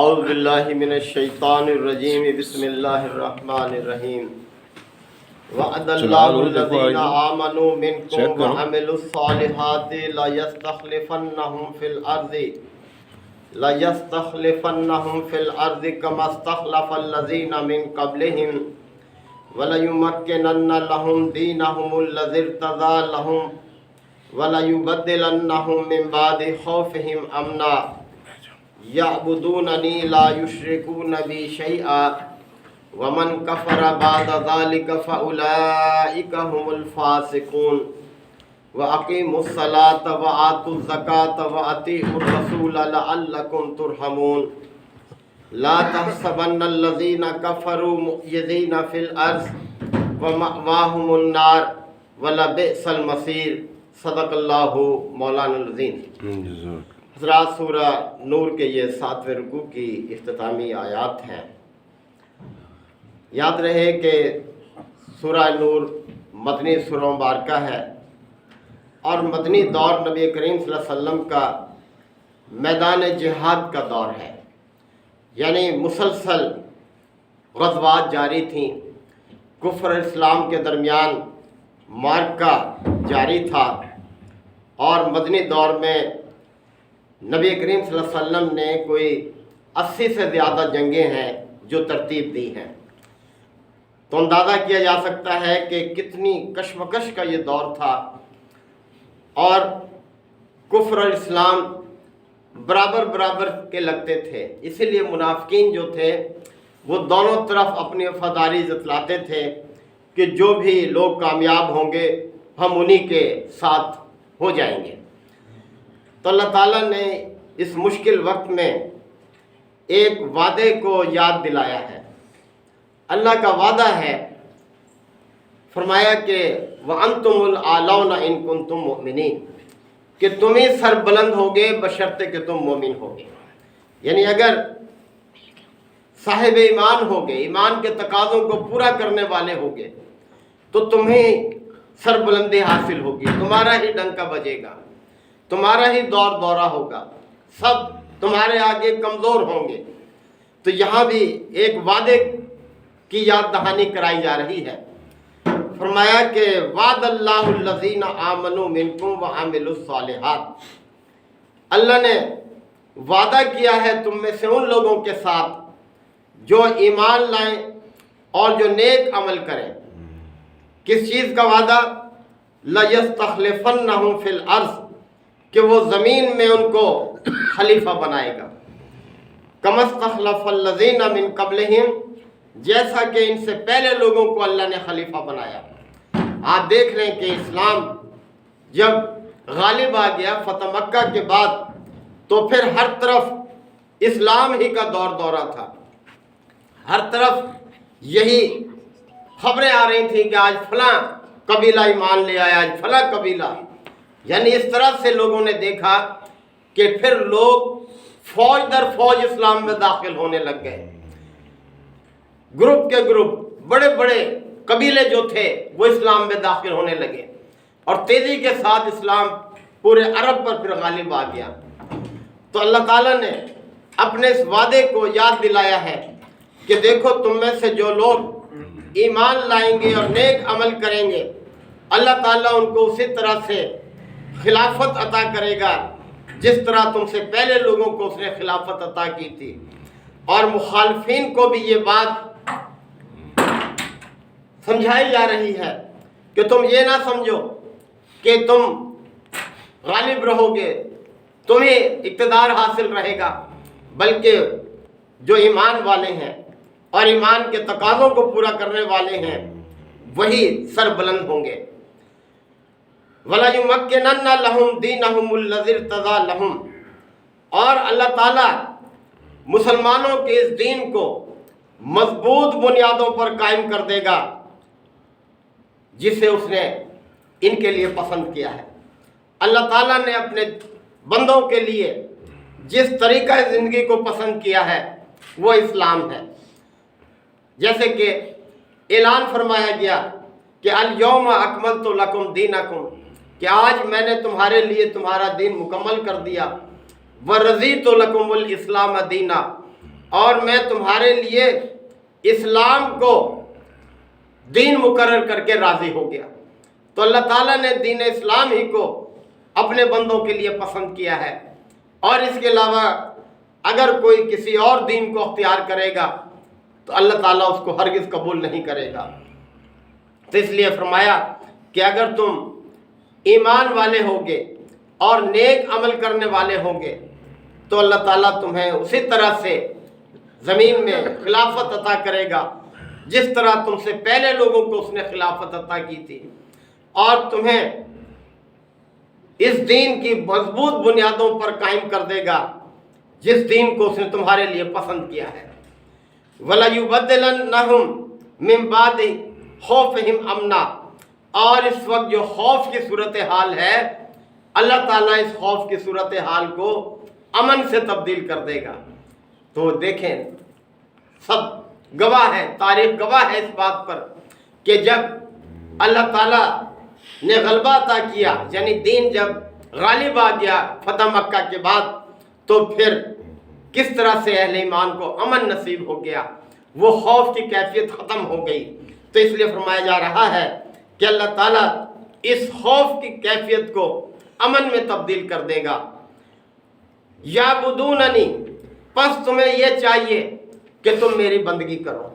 اعوذ باللہ من الشیطان الرجیم بسم اللہ الرحمن الرحیم وعد اللہ الذین آمنوا منکم وعملوا الصالحات لَيَسْتَخْلِفَنَّهُمْ فِي الْأَرْضِ كَمَا اسْتَخْلَفَ الَّذِينَ مِنْ قَبْلِهِمْ وَلَيُمَكِّنَنَّ لَهُمْ دِينَهُمُ الَّذِي ارْتَضَىٰ لَهُمْ وَلَيُبَدِّلَنَّهُمْ مِنْ بَعْدِ خَوْفِهِمْ أَمْنًا يَعْبُدُونَنِي لَا يُشْرِكُونَ بِي شَيْئًا وَمَنْ كَفَرَ بَعْدَ ذَلِكَ فَأُولَٰئِكَ هُمُ الْفَاسِقُونَ وَأَقِيمُوا الصَّلَاةَ وَآتُوا الزَّكَاةَ وَأَطِيعُوا الرَّسُولَ لَعَلَّكُمْ تُرْحَمُونَ لَا تَحْسَبَنَّ الَّذِينَ كَفَرُوا مُعْجِزِينَ فِي الْأَرْضِ وَمَأْوَاهُمُ النَّارُ وَلَبِئْسَ الْمَصِيرُ صدق اللہ مولانا العظیم۔ حضرات، سورہ نور کے یہ 7ویں رکوع کی اختتامی آیات ہیں۔ یاد رہے کہ سورہ نور مدنی سورہ مبارکہ ہے اور مدنی دور نبی کریم صلی اللہ علیہ وسلم کا میدان جہاد کا دور ہے، یعنی مسلسل غزوات جاری تھیں، کفر اسلام کے درمیان معرکہ جاری تھا، اور مدنی دور میں نبی کریم صلی اللہ علیہ وسلم نے کوئی 80 سے زیادہ جنگیں ہیں جو ترتیب دی ہیں۔ تو اندازہ کیا جا سکتا ہے کہ کتنی کشمکش کا یہ دور تھا، اور کفر اور اسلام برابر برابر کے لگتے تھے۔ اسی لیے منافقین جو تھے وہ دونوں طرف اپنی وفاداری جتلاتے تھے کہ جو بھی لوگ کامیاب ہوں گے ہم انہی کے ساتھ ہو جائیں گے۔ تو اللہ تعالیٰ نے اس مشکل وقت میں ایک وعدے کو یاد دلایا ہے۔ اللہ کا وعدہ ہے، فرمایا کہ وَأَنْتُمُ الْأَعْلَوْنَ إِن كُنتُم مُؤْمِنِينَ، کہ تم ہی سر بلند ہوگے بشرطے کہ تم مومن ہوگے۔ یعنی اگر صاحب ایمان ہوگے، ایمان کے تقاضوں کو پورا کرنے والے ہوگے، تو تمہیں سر بلندی حاصل ہوگی، تمہارا ہی ڈنکا بجے گا، تمہارا ہی دور دورہ ہوگا، سب تمہارے آگے کمزور ہوں گے۔ تو یہاں بھی ایک وعدے کی یاد دہانی کرائی جا رہی ہے۔ فرمایا کہ وعد اللہ الذین آمنوا منکم وعملوا الصالحات، اللہ نے وعدہ کیا ہے تم میں سے ان لوگوں کے ساتھ جو ایمان لائیں اور جو نیک عمل کریں۔ کس چیز کا وعدہ؟ لَيَسْتَخْلِفَنَّهُمْ فِي الْأَرْضِ، کہ وہ زمین میں ان کو خلیفہ بنائے گا۔ كَمَا اسْتَخْلَفَ الَّذِينَ مِن قَبْلِهِمْ، جیسا کہ ان سے پہلے لوگوں کو اللہ نے خلیفہ بنایا۔ آپ دیکھ لیں کہ اسلام جب غالب آ گیا فتح مکہ کے بعد، تو پھر ہر طرف اسلام ہی کا دور دورہ تھا، ہر طرف یہی خبریں آ رہی تھیں کہ آج فلاں قبیلہ ایمان لے آیا، آج فلاں قبیلہ، یعنی اس طرح سے لوگوں نے دیکھا کہ پھر لوگ فوج در فوج اسلام میں داخل ہونے لگ گئے۔ گروپ کے گروپ، بڑے بڑے قبیلے جو تھے وہ اسلام میں داخل ہونے لگے، اور تیزی کے ساتھ اسلام پورے عرب پر پھر غالب آ گیا۔ تو اللہ تعالیٰ نے اپنے اس وعدے کو یاد دلایا ہے کہ دیکھو تم میں سے جو لوگ ایمان لائیں گے اور نیک عمل کریں گے، اللہ تعالیٰ ان کو اسی طرح سے خلافت عطا کرے گا جس طرح تم سے پہلے لوگوں کو اس نے خلافت عطا کی تھی۔ اور مخالفین کو بھی یہ بات سمجھائی جا رہی ہے کہ تم یہ نہ سمجھو کہ تم غالب رہو گے، تمہیں اقتدار حاصل رہے گا، بلکہ جو ایمان والے ہیں اور ایمان کے تقاضوں کو پورا کرنے والے ہیں وہی سر بلند ہوں گے۔ وَلَيُمَكِّنَنَّ لَهُمْ دِينَهُمُ الَّذِي ارْتَضَىٰ لَهُمْ، اور اللہ تعالیٰ مسلمانوں کے اس دین کو مضبوط بنیادوں پر قائم کر دے گا جسے اس نے ان کے لیے پسند کیا ہے۔ اللہ تعالیٰ نے اپنے بندوں کے لیے جس طریقہ زندگی کو پسند کیا ہے وہ اسلام ہے۔ جیسے کہ اعلان فرمایا گیا کہ الیوم اکملت لکم دینکم، کہ آج میں نے تمہارے لیے تمہارا دین مکمل کر دیا۔ ورضیت لکم الاسلام دینا، اور میں تمہارے لیے اسلام کو دین مقرر کر کے راضی ہو گیا۔ تو اللہ تعالیٰ نے دین اسلام ہی کو اپنے بندوں کے لیے پسند کیا ہے، اور اس کے علاوہ اگر کوئی کسی اور دین کو اختیار کرے گا تو اللہ تعالیٰ اس کو ہرگز قبول نہیں کرے گا۔ تو اس لیے فرمایا کہ اگر تم ایمان والے ہوگے اور نیک عمل کرنے والے ہوں گے تو اللہ تعالیٰ تمہیں اسی طرح سے زمین میں خلافت عطا کرے گا جس طرح تم سے پہلے لوگوں کو اس نے خلافت عطا کی تھی، اور تمہیں اس دین کی مضبوط بنیادوں پر قائم کر دے گا جس دین کو اس نے تمہارے لیے پسند کیا ہے۔ وَلَيُبَدِّلَنَّهُمْ مِنْ بَعْدِ خَوْفِهِمْ أَمْنًا، اور اس وقت جو خوف کی صورتحال ہے اللہ تعالیٰ اس خوف کی صورتحال کو امن سے تبدیل کر دے گا۔ تو دیکھیں سب گواہ ہے، تاریخ گواہ ہے اس بات پر کہ جب اللہ تعالیٰ نے غلبہ عطا کیا، یعنی دین جب غالب آ گیا فتح مکہ کے بعد، تو پھر کس طرح سے اہل ایمان کو امن نصیب ہو گیا، وہ خوف کی کیفیت ختم ہو گئی۔ تو اس لیے فرمایا جا رہا ہے کہ اللہ تعالیٰ اس خوف کی کیفیت کو امن میں تبدیل کر دے گا۔ یعبدوننی، پس تمہیں یہ چاہیے کہ تم میری بندگی کرو،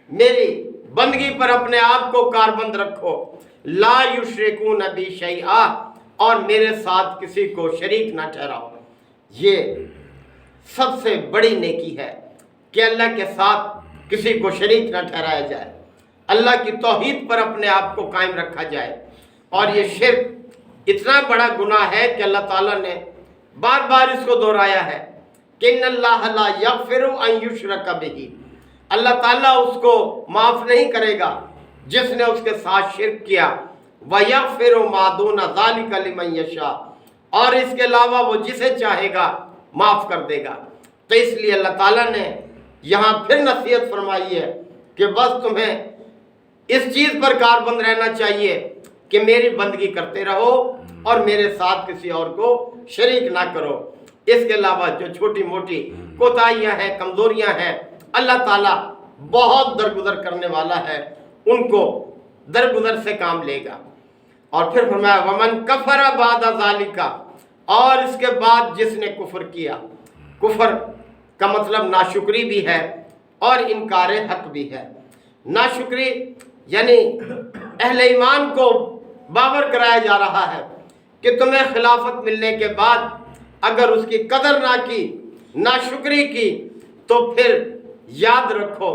میری بندگی پر اپنے آپ کو کاربند رکھو، لا یشرکون بی شیئا، اور میرے ساتھ کسی کو شریک نہ ٹھہراؤ۔ یہ سب سے بڑی نیکی ہے کہ اللہ کے ساتھ کسی کو شریک نہ ٹھہرایا جائے، اللہ کی توحید پر اپنے آپ کو قائم رکھا جائے۔ اور یہ شرک اتنا بڑا گناہ ہے کہ اللہ تعالیٰ نے بار بار اس کو دہرایا ہے کہ ان اللہ لا یغفر ان یشرک بہ، اللہ تعالیٰ اس کو معاف نہیں کرے گا جس نے اس کے ساتھ شرک کیا، وَيَغْفِرُ مَا دُونَ ذَلِكَ لِمَن يَشَاءُ، اور اس کے علاوہ وہ جسے چاہے گا معاف کر دے گا۔ تو اس لیے اللہ تعالیٰ نے یہاں پھر نصیحت فرمائی ہے کہ بس تمہیں اس چیز پر کاربند رہنا چاہیے کہ میری بندگی کرتے رہو اور میرے ساتھ کسی اور کو شریک نہ کرو۔ اس کے علاوہ جو چھوٹی موٹی کوتاہیاں ہیں، کمزوریاں ہیں، اللہ تعالیٰ بہت درگزر کرنے والا ہے، ان کو درگزر سے کام لے گا۔ اور پھر فرمایا وَمَنْ كَفَرَ بَعْدَ ذَلِكَ، اور اس کے بعد جس نے کفر کیا، کفر کا مطلب ناشکری بھی ہے اور انکار حق بھی ہے۔ ناشکری یعنی اہل ایمان کو باور کرایا جا رہا ہے کہ تمہیں خلافت ملنے کے بعد اگر اس کی قدر نہ کی، ناشکری کی، تو پھر یاد رکھو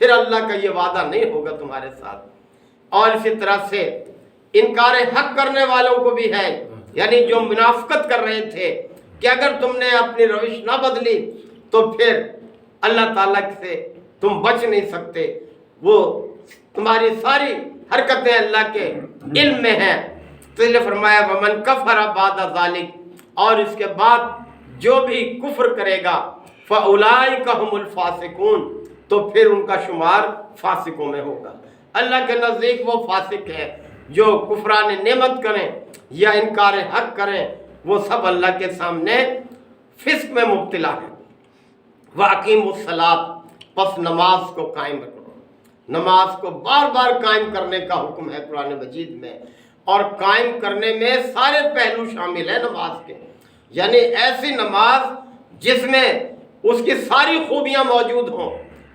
پھر اللہ کا یہ وعدہ نہیں ہوگا تمہارے ساتھ۔ اور اسی طرح سے انکار حق کرنے والوں کو بھی ہے، یعنی جو منافقت کر رہے تھے کہ اگر تم نے اپنی روش نہ بدلی تو پھر اللہ تعالیٰ سے تم بچ نہیں سکتے، وہ تمہاری ساری حرکتیں اللہ کے علم میں ہیں۔ تو اس لیے فرمایا وَمَنْ كَفَرَ بَعْدَ ذَلِكَ، اور اس کے بعد جو بھی کفر کرے گا فَأُولَئِكَ هُمُ الْفَاسِقُونَ، تو پھر ان کا شمار فاسقوں میں ہوگا۔ اللہ کے نزدیک وہ فاسق ہے جو کفران نعمت کریں یا انکار حق کریں، وہ سب اللہ کے سامنے فسق میں مبتلا ہیں۔ وَأَقِیمُوا الصَّلَاةَ، پس نماز کو قائم رکھو۔ نماز کو بار بار قائم کرنے کا حکم ہے قرآن مجید میں، اور قائم کرنے میں سارے پہلو شامل ہیں نماز کے، یعنی ایسی نماز جس میں اس کی ساری خوبیاں موجود ہوں،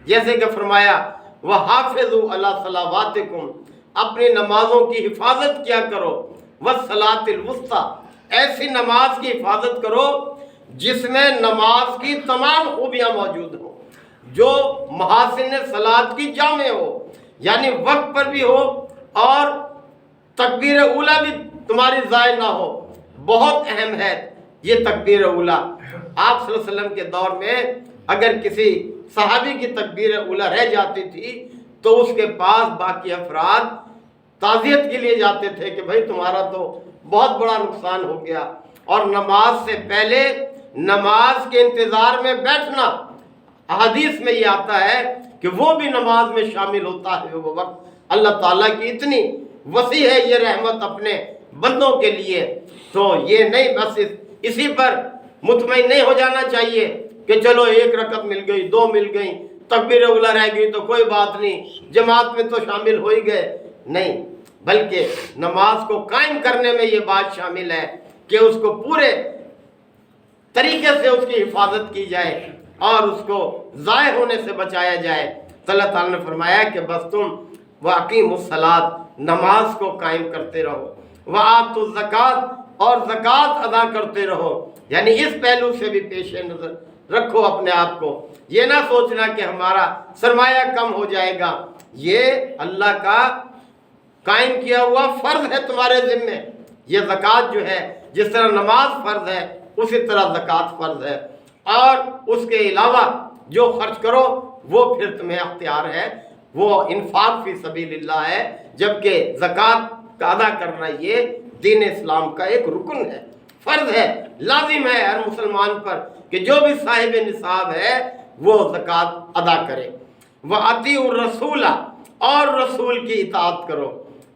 جیسے کہ فرمایا وَحَافِظُوا عَلَىٰ صَلَوَاتِكُمْ، اپنی نمازوں کی حفاظت کیا کرو، وَالصَّلَاةِ الْوُسْطَىٰ، ایسی نماز کی حفاظت کرو جس میں نماز کی تمام خوبیاں موجود ہوں، جو محاسن صلاۃ کی جامع ہو، یعنی وقت پر بھی ہو اور تکبیر اولیٰ بھی تمہاری ضائع نہ ہو۔ بہت اہم ہے یہ تکبیر اولیٰ۔ آپ صلی اللہ علیہ وسلم کے دور میں اگر کسی صحابی کی تکبیر اولیٰ رہ جاتی تھی تو اس کے پاس باقی افراد تعزیت کے لیے جاتے تھے کہ بھائی تمہارا تو بہت بڑا نقصان ہو گیا۔ اور نماز سے پہلے نماز کے انتظار میں بیٹھنا، حدیث میں یہ آتا ہے کہ وہ بھی نماز میں شامل ہوتا ہے وہ وقت۔ اللہ تعالیٰ کی اتنی وسیع ہے یہ رحمت اپنے بندوں کے لیے، تو یہ نہیں بس اسی پر مطمئن نہیں ہو جانا چاہیے کہ چلو 1 رکعت مل گئی، 2 مل گئی، تکبیر اولا رہ گئی تو کوئی بات نہیں، جماعت میں تو شامل ہو ہی گئے، نہیں، بلکہ نماز کو قائم کرنے میں یہ بات شامل ہے کہ اس کو پورے طریقے سے اس کی حفاظت کی جائے اور اس کو ضائع ہونے سے بچایا جائے۔ تو اللہ تعالیٰ نے فرمایا کہ بس تم وَأَقِیمُوا الصَّلَاۃَ، نماز کو قائم کرتے رہو، وَآتُوا الزَّکَاۃَ، اور زکوٰۃ ادا کرتے رہو، یعنی اس پہلو سے بھی پیش نظر رکھو اپنے آپ کو، یہ نہ سوچنا کہ ہمارا سرمایہ کم ہو جائے گا، یہ اللہ کا قائم کیا ہوا فرض ہے تمہارے ذمے۔ یہ زکوٰۃ جو ہے، جس طرح نماز فرض ہے اسی طرح زکوٰۃ فرض ہے، اور اس کے علاوہ جو خرچ کرو وہ پھر تمہیں اختیار ہے، وہ انفاق فی سبیل اللہ ہے، جبکہ زکوٰۃ کا ادا کرنا یہ دین اسلام کا ایک رکن ہے، فرض ہے، لازم ہے ہر مسلمان پر کہ جو بھی صاحب نصاب ہے وہ زکوٰۃ ادا کرے۔ وَأَطِیعُوا الرَّسُولَ، اور رسول کی اطاعت کرو۔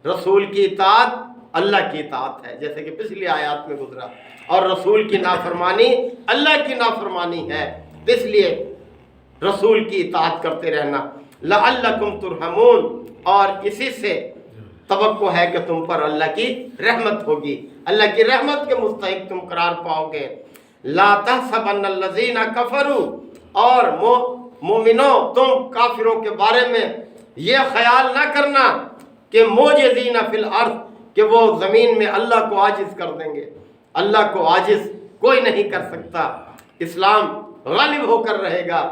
رسول کی اطاعت اللہ کی اطاعت ہے، جیسے کہ پچھلی آیات میں گزرا، اور رسول کی نافرمانی اللہ کی نافرمانی ہے، اس لیے رسول کی اطاعت کرتے رہنا۔ لَعَلَّكُمْ تُرْحَمُونَ، اور اسی سے توقع ہے کہ تم پر اللہ کی رحمت ہوگی، اللہ کی رحمت کے مستحق تم قرار پاؤ گے۔ لَا تَحْسَبَنَّ الَّذِينَ كَفَرُوا، اور مومنوں تم کافروں کے بارے میں یہ خیال نہ کرنا کہ موجزین فی الارض، کہ وہ زمین میں اللہ کو عاجز کر دیں گے، اللہ کو عاجز کوئی نہیں کر سکتا، اسلام غالب ہو کر رہے گا،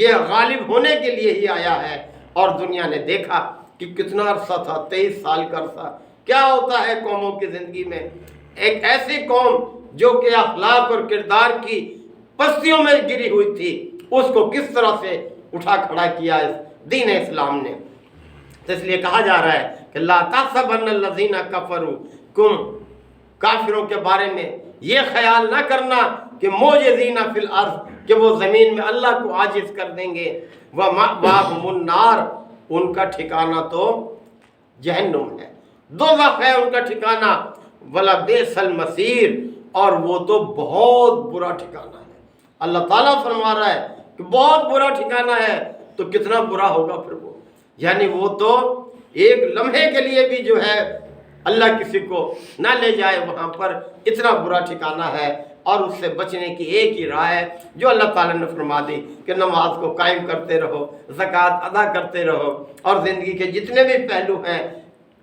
یہ غالب ہونے کے لیے ہی آیا ہے۔ اور دنیا نے دیکھا کہ کتنا عرصہ تھا، 23 سال کا عرصہ، کیا ہوتا ہے قوموں کی زندگی میں، ایک ایسی قوم جو کہ اخلاق اور کردار کی پستیوں میں گری ہوئی تھی، اس کو کس طرح سے اٹھا کھڑا کیا اس دین اسلام نے۔ تو اس لیے کہا جا رہا ہے کہ لا تحسبن الذین کفروا، تم کافروں کے بارے میں یہ خیال نہ کرنا کہ موجزین فی الارض، کہ وہ زمین میں اللہ کو عاجز کر دیں گے، وَمَأْوَاهُمُ النَّارُ، ان کا ٹھکانہ تو جہنم ہے، دوزخ ہے ان کا ٹھکانہ، وَلَبِئْسَ الْمَصِيرُ، اور وہ تو بہت برا ٹھکانہ ہے۔ اللہ تعالیٰ فرما رہا ہے کہ بہت برا ٹھکانہ ہے، تو کتنا برا ہوگا پھر وہ، یعنی وہ تو ایک لمحے کے لیے بھی جو ہے اللہ کسی کو نہ لے جائے وہاں پر، اتنا برا ٹھکانہ ہے۔ اور اس سے بچنے کی ایک ہی راہ ہے جو اللہ تعالیٰ نے فرما دی کہ نماز کو قائم کرتے رہو، زکوٰۃ ادا کرتے رہو، اور زندگی کے جتنے بھی پہلو ہیں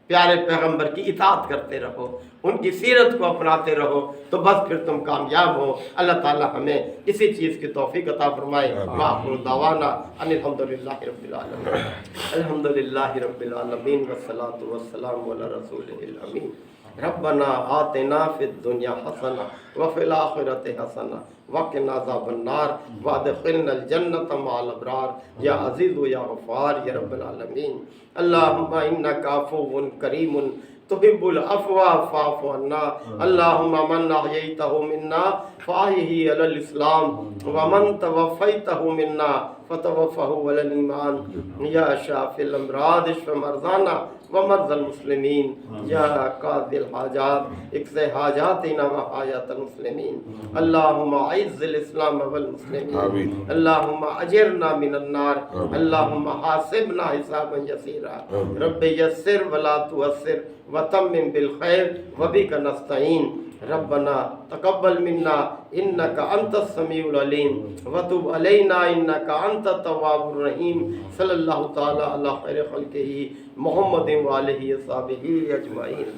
پیارے پیغمبر کی اطاعت کرتے رہو، ان کی سیرت کو اپناتے رہو، تو بس پھر تم کامیاب ہو۔ اللہ تعالیٰ ہمیں اسی چیز کی توفیق عطا فرمائے۔ وآخر دعوانا ان الحمدللہ رب العالمین، الحمدللہ رب العالمین، والصلاۃ والسلام علی رسولہ الامین۔ ربنا آتنا فی الدنیا حسنہ وفی الآخرۃ حسنہ وقنا عذاب النار وادخلنا الجنۃ مع الابرار، یا عزیز و یا غفار یا رب العالمین۔ اللہم انک عفو کریم تحب العفو فاعف عنا، اللہم من احییتہ منا فاحیہ علی الاسلام، ومن توفیتہ منا فتوفہ علی الایمان، یا شافی الامراض اشف مرضانا ومرضى المسلمین، یا قاضی الحاجات اقض حاجاتنا وحاجات المسلمین، اللہم اعز الاسلام والمسلمین، اللہم اجرنا من النار، اللہم حاسبنا حسابا یسیرا، رب یسر ولا تعسر وتمم بالخیر وبک نستعین، ربنا تقبل منا انک انت السمیع العلیم وتب علینا انک انت التواب الرحیم، صلی اللہ تعالی علی خیر خلقہ محمد وآلہ وصحبہ اجمعین۔